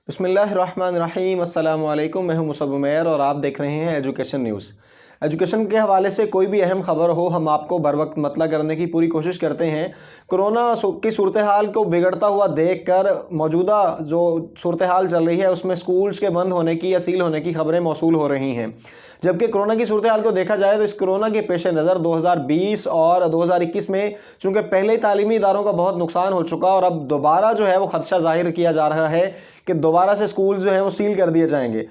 بسم اللہ الرحمن الرحیم۔ السلام علیکم، میں ہوں مصعب عمیر اور آپ دیکھ رہے ہیں ایجوکیشن نیوز۔ ایجوکیشن کے حوالے سے کوئی بھی اہم خبر ہو ہم آپ کو بر وقت مطلع کرنے کی پوری کوشش کرتے ہیں۔ کرونا کی صورتحال کو بگڑتا ہوا دیکھ کر موجودہ جو صورتحال چل رہی ہے اس میں سکولز کے بند ہونے کی یا سیل ہونے کی خبریں موصول ہو رہی ہیں، جبکہ کرونا کی صورتحال کو دیکھا جائے تو اس کرونا کے پیش نظر 2020 اور 2021 میں چونکہ پہلے ہی تعلیمی اداروں کا بہت نقصان ہو چکا اور اب دوبارہ جو ہے وہ خدشہ ظاہر کیا جا رہا ہے کہ دوبارہ سے سکول جو ہیں وہ سیل کر دیے جائیں گے۔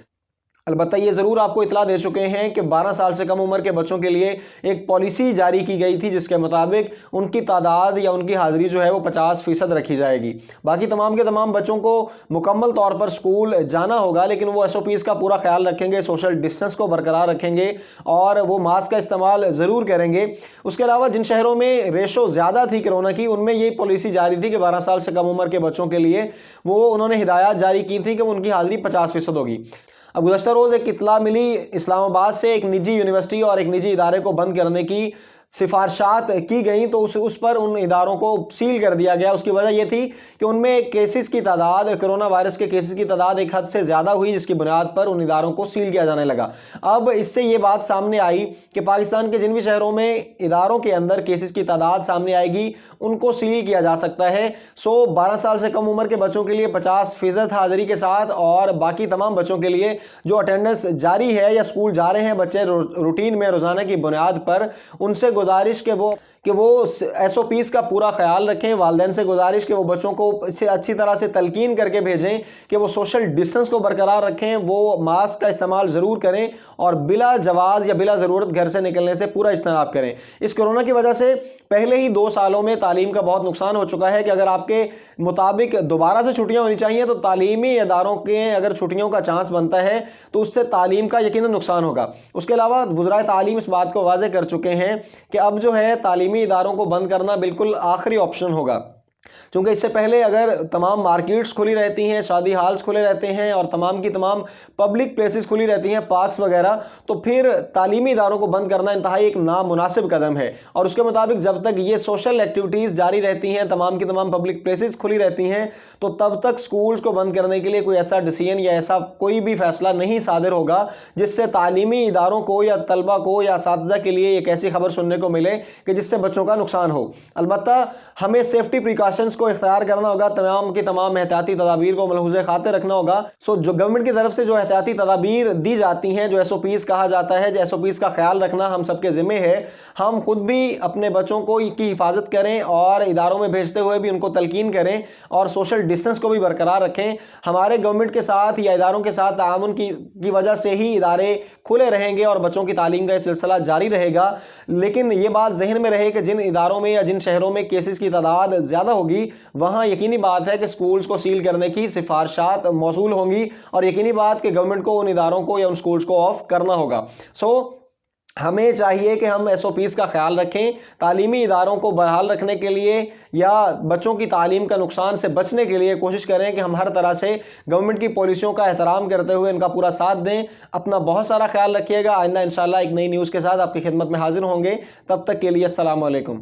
البتہ یہ ضرور آپ کو اطلاع دے چکے ہیں کہ 12 سال سے کم عمر کے بچوں کے لیے ایک پالیسی جاری کی گئی تھی جس کے مطابق ان کی تعداد یا ان کی حاضری جو ہے وہ 50% رکھی جائے گی۔ باقی تمام کے تمام بچوں کو مکمل طور پر سکول جانا ہوگا، لیکن وہ SOPs کا پورا خیال رکھیں گے، سوشل ڈسٹنس کو برقرار رکھیں گے اور وہ ماسک کا استعمال ضرور کریں گے۔ اس کے علاوہ جن شہروں میں ریشو زیادہ تھی کرونا کی ان میں یہ پالیسی جاری تھی کہ 12 سال سے کم عمر کے بچوں کے لیے وہ انہوں نے ہدایات جاری کی تھی کہ ان کی حاضری 50% ہوگی۔ اب گزشتہ روز ایک اطلاع ملی اسلام آباد سے، ایک نجی یونیورسٹی اور ایک نجی ادارے کو بند کرنے کی سفارشات کی گئیں تو اس پر ان اداروں کو سیل کر دیا گیا۔ اس کی وجہ یہ تھی کہ ان میں کیسز کی تعداد، کرونا وائرس کے کیسز کی تعداد ایک حد سے زیادہ ہوئی، جس کی بنیاد پر ان اداروں کو سیل کیا جانے لگا۔ اب اس سے یہ بات سامنے آئی کہ پاکستان کے جن بھی شہروں میں اداروں کے اندر کیسز کی تعداد سامنے آئے گی ان کو سیل کیا جا سکتا ہے۔ 12 سال سے کم عمر کے بچوں کے لیے 50% حاضری کے ساتھ اور باقی تمام بچوں کے لیے جو اٹینڈنس جاری ہے یا اسکول جا رہے ہیں بچے روٹین میں روزانہ کی بنیاد پر، ان سے گزارش کہ وہ SOPs کا پورا خیال رکھیں۔ والدین سے گزارش کہ وہ بچوں کو اچھی طرح سے تلقین کر کے بھیجیں کہ وہ سوشل ڈسٹنس کو برقرار رکھیں، وہ ماسک کا استعمال ضرور کریں اور بلا جواز یا بلا ضرورت گھر سے نکلنے سے پورا اجتناب کریں۔ اس کرونا کی وجہ سے پہلے ہی 2 سالوں میں تعلیم کا بہت نقصان ہو چکا ہے کہ اگر آپ کے مطابق دوبارہ سے چھٹیاں ہونی چاہیے تو تعلیمی اداروں کے اگر چھٹیوں کا چانس بنتا ہے تو اس سے تعلیم کا یقیناً نقصان ہوگا۔ اس کے علاوہ وزرائے تعلیم اس بات کو واضح کر چکے ہیں کہ اب جو ہے تعلیمی اداروں کو بند کرنا بالکل آخری آپشن ہوگا، چونکہ اس سے پہلے اگر تمام مارکیٹس کھلی رہتی ہیں، شادی ہالز کھلے رہتے ہیں اور تمام کی تمام پبلک پلیسز کھلی رہتی ہیں، پارکس وغیرہ، تو پھر تعلیمی اداروں کو بند کرنا انتہائی ایک نامناسب قدم ہے۔ اور اس کے مطابق جب تک یہ سوشل ایکٹیویٹیز جاری رہتی ہیں، تمام کی تمام پبلک پلیسز کھلی رہتی ہیں، تو تب تک سکولز کو بند کرنے کے لیے کوئی ایسا ڈیسیژن یا ایسا کوئی بھی فیصلہ نہیں صادر ہوگا جس سے تعلیمی اداروں کو یا طلبہ کو یا اساتذہ کے لیے ایک ایسی خبر سننے کو ملے کہ جس سے بچوں کا نقصان ہو۔ البتہ ہمیں سیفٹی پریکاشنز کو اختیار کرنا ہوگا، تمام کی تمام احتیاطی تدابیر کو ملحوظ خاطر رکھنا ہوگا۔ جو گورنمنٹ کی طرف سے جو احتیاطی تدابیر دی جاتی ہیں، جو SOPs کہا جاتا ہے، جو SOPs کا خیال رکھنا ہم سب کے ذمہ ہے۔ ہم خود بھی اپنے بچوں کو کی حفاظت کریں اور اداروں میں بھیجتے ہوئے بھی ان کو تلقین کریں اور سوشل ڈسٹنس کو بھی برقرار رکھیں۔ ہمارے گورنمنٹ کے ساتھ یا اداروں کے ساتھ تعاون کی وجہ سے ہی ادارے کھلے رہیں گے اور بچوں کی تعلیم کا یہ سلسلہ جاری رہے گا۔ لیکن یہ بات ذہن میں رہے کہ جن اداروں میں یا جن شہروں میں کیسز کی تعداد زیادہ ہوگی وہاں یقینی بات ہے کہ سکولز کو سیل کرنے کی سفارشات موصول ہوں گی اور یقینی بات کہ گورنمنٹ کو ان اداروں کو یا ان سکولز کو آف کرنا ہوگا۔ ہمیں چاہیے کہ ہم SOPs کا خیال رکھیں، تعلیمی اداروں کو بحال رکھنے کے لیے یا بچوں کی تعلیم کا نقصان سے بچنے کے لیے کوشش کریں کہ ہم ہر طرح سے گورنمنٹ کی پالیسیوں کا احترام کرتے ہوئے ان کا پورا ساتھ دیں۔ اپنا بہت سارا خیال رکھیے گا۔ آئندہ انشاءاللہ ایک نئی نیوز کے ساتھ آپ کی خدمت میں حاضر ہوں گے۔ تب تک کے لیے السلام علیکم۔